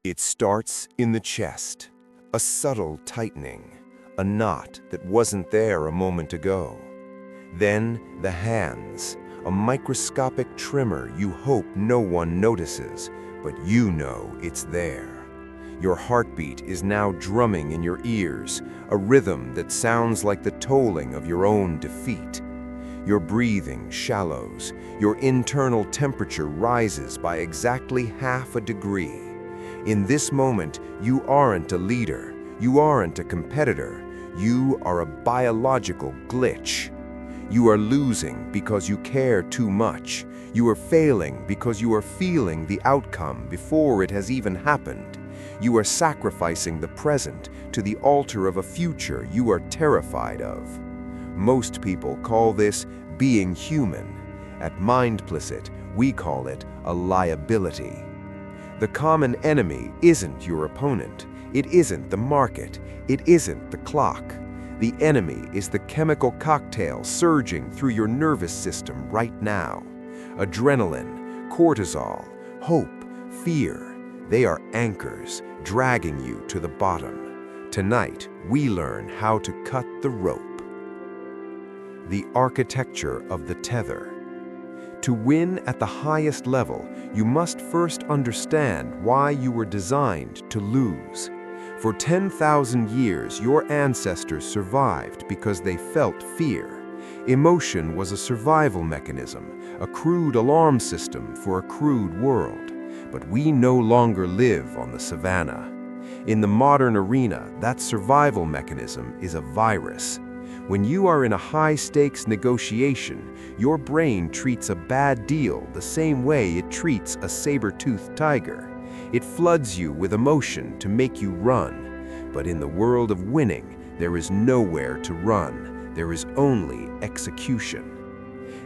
It starts in the chest, a subtle tightening, a knot that wasn't there a moment ago. Then the hands, a microscopic tremor you hope no one notices, but you know it's there. Your heartbeat is now drumming in your ears, a rhythm that sounds like the tolling of your own defeat. Your breathing shallows, your internal temperature rises by exactly half a degree. In this moment, you aren't a leader, you aren't a competitor, you are a biological glitch. You are losing because you care too much. You are failing because you are feeling the outcome before it has even happened. You are sacrificing the present to the altar of a future you are terrified of. Most people call this being human. At Mindplicit, we call it a liability. The common enemy isn't your opponent. It isn't the market. It isn't the clock. The enemy is the chemical cocktail surging through your nervous system right now. Adrenaline, cortisol, hope, fear. They are anchors dragging you to the bottom. Tonight, we learn how to cut the rope. The architecture of the tether. To win at the highest level, you must first understand why you were designed to lose. For 10,000 years, your ancestors survived because they felt fear. Emotion was a survival mechanism, a crude alarm system for a crude world. But we no longer live on the savannah. In the modern arena, that survival mechanism is a virus. When you are in a high-stakes negotiation, your brain treats a bad deal the same way it treats a saber-toothed tiger. It floods you with emotion to make you run. But in the world of winning, there is nowhere to run. There is only execution.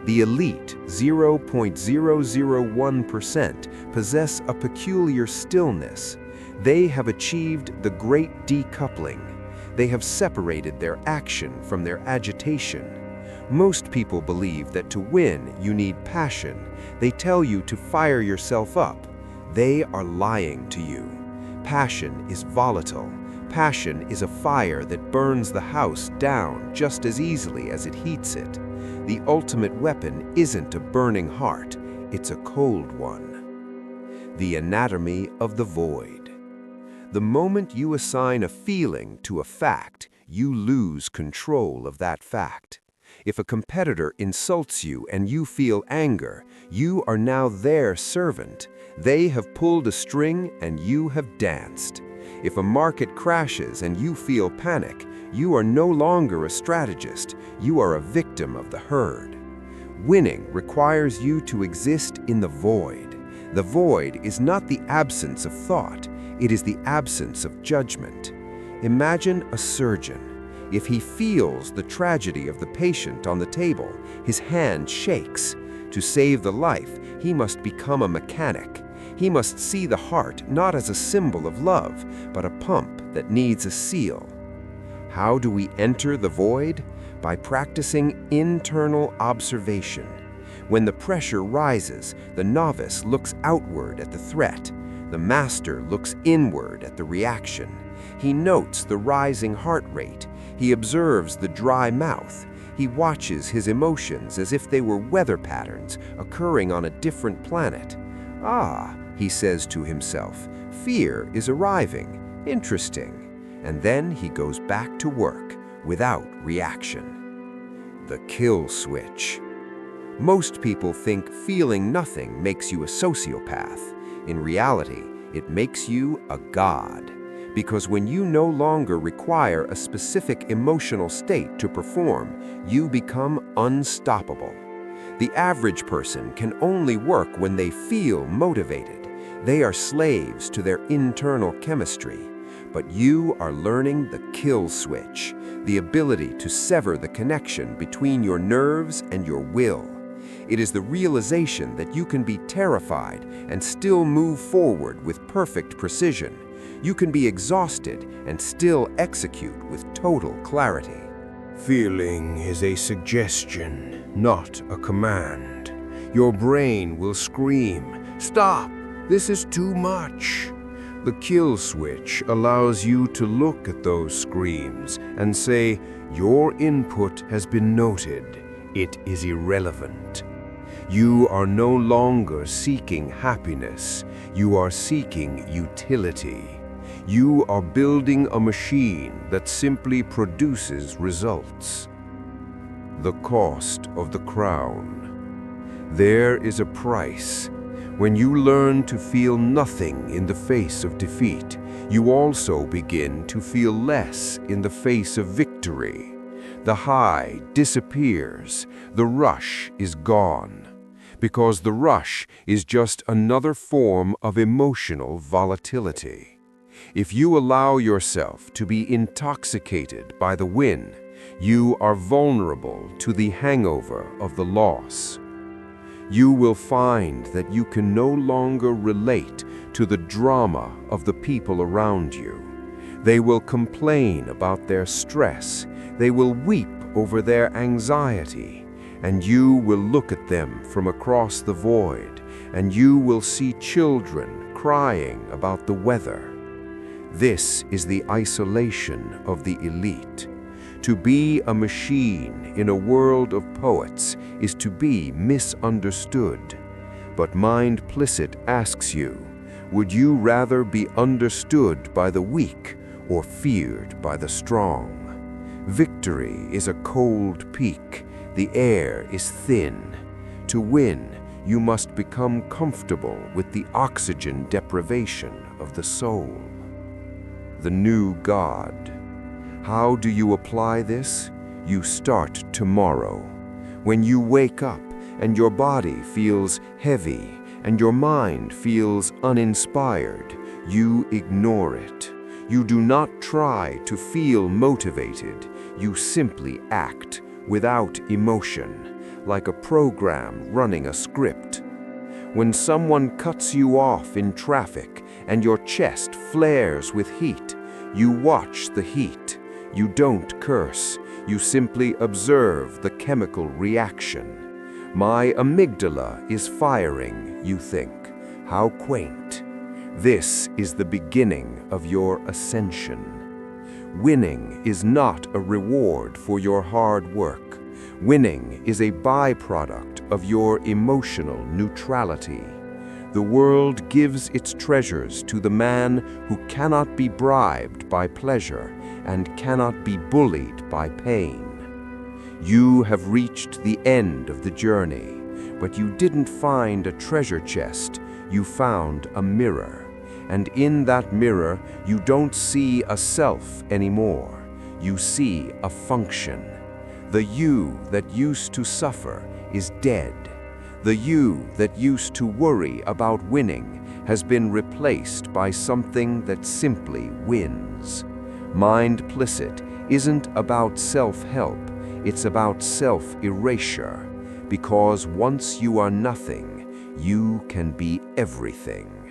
The elite 0.001% possess a peculiar stillness. They have achieved the great decoupling. They have separated their action from their agitation. Most people believe that to win, you need passion. They tell you to fire yourself up. They are lying to you. Passion is volatile. Passion is a fire that burns the house down just as easily as it heats it. The ultimate weapon isn't a burning heart, it's a cold one. The anatomy of the void. The moment you assign a feeling to a fact, you lose control of that fact. If a competitor insults you and you feel anger, you are now their servant. They have pulled a string and you have danced. If a market crashes and you feel panic, you are no longer a strategist, you are a victim of the herd. Winning requires you to exist in the void. The void is not the absence of thought, it is the absence of judgment. Imagine a surgeon. If he feels the tragedy of the patient on the table, his hand shakes. To save the life, he must become a mechanic. He must see the heart not as a symbol of love, but a pump that needs a seal. How do we enter the void? By practicing internal observation. When the pressure rises, the novice looks outward at the threat. The master looks inward at the reaction. He notes the rising heart rate. He observes the dry mouth. He watches his emotions as if they were weather patterns occurring on a different planet. Ah, he says to himself, fear is arriving. Interesting. And then he goes back to work without reaction. The kill switch. Most people think feeling nothing makes you a sociopath. In reality, it makes you a god. Because when you no longer require a specific emotional state to perform, you become unstoppable. The average person can only work when they feel motivated. They are slaves to their internal chemistry. But you are learning the kill switch, the ability to sever the connection between your nerves and your will. It is the realization that you can be terrified and still move forward with perfect precision. You can be exhausted and still execute with total clarity. Feeling is a suggestion, not a command. Your brain will scream, "Stop! This is too much." The kill switch allows you to look at those screams and say, your input has been noted. It is irrelevant. You are no longer seeking happiness. You are seeking utility. You are building a machine that simply produces results. The cost of the crown. There is a price. When you learn to feel nothing in the face of defeat, you also begin to feel less in the face of victory. The high disappears, the rush is gone, because the rush is just another form of emotional volatility. If you allow yourself to be intoxicated by the win, you are vulnerable to the hangover of the loss. You will find that you can no longer relate to the drama of the people around you. They will complain about their stress. They will weep over their anxiety. And you will look at them from across the void, and you will see children crying about the weather. This is the isolation of the elite. To be a machine in a world of poets is to be misunderstood. But Mind-Plicit asks you, would you rather be understood by the weak or feared by the strong? Victory is a cold peak. The air is thin. To win, you must become comfortable with the oxygen deprivation of the soul. The new God. How do you apply this? You start tomorrow. When you wake up and your body feels heavy and your mind feels uninspired, you ignore it. You do not try to feel motivated. You simply act without emotion, like a program running a script. When someone cuts you off in traffic and your chest flares with heat, you watch the heat. You don't curse, you simply observe the chemical reaction. My amygdala is firing, you think. How quaint. This is the beginning of your ascension. Winning is not a reward for your hard work. Winning is a byproduct of your emotional neutrality. The world gives its treasures to the man who cannot be bribed by pleasure and cannot be bullied by pain. You have reached the end of the journey, but you didn't find a treasure chest, you found a mirror. And in that mirror, you don't see a self anymore, you see a function. The you that used to suffer is dead. The you that used to worry about winning has been replaced by something that simply wins. Mind-Plicit isn't about self-help, it's about self-erasure, because once you are nothing, you can be everything.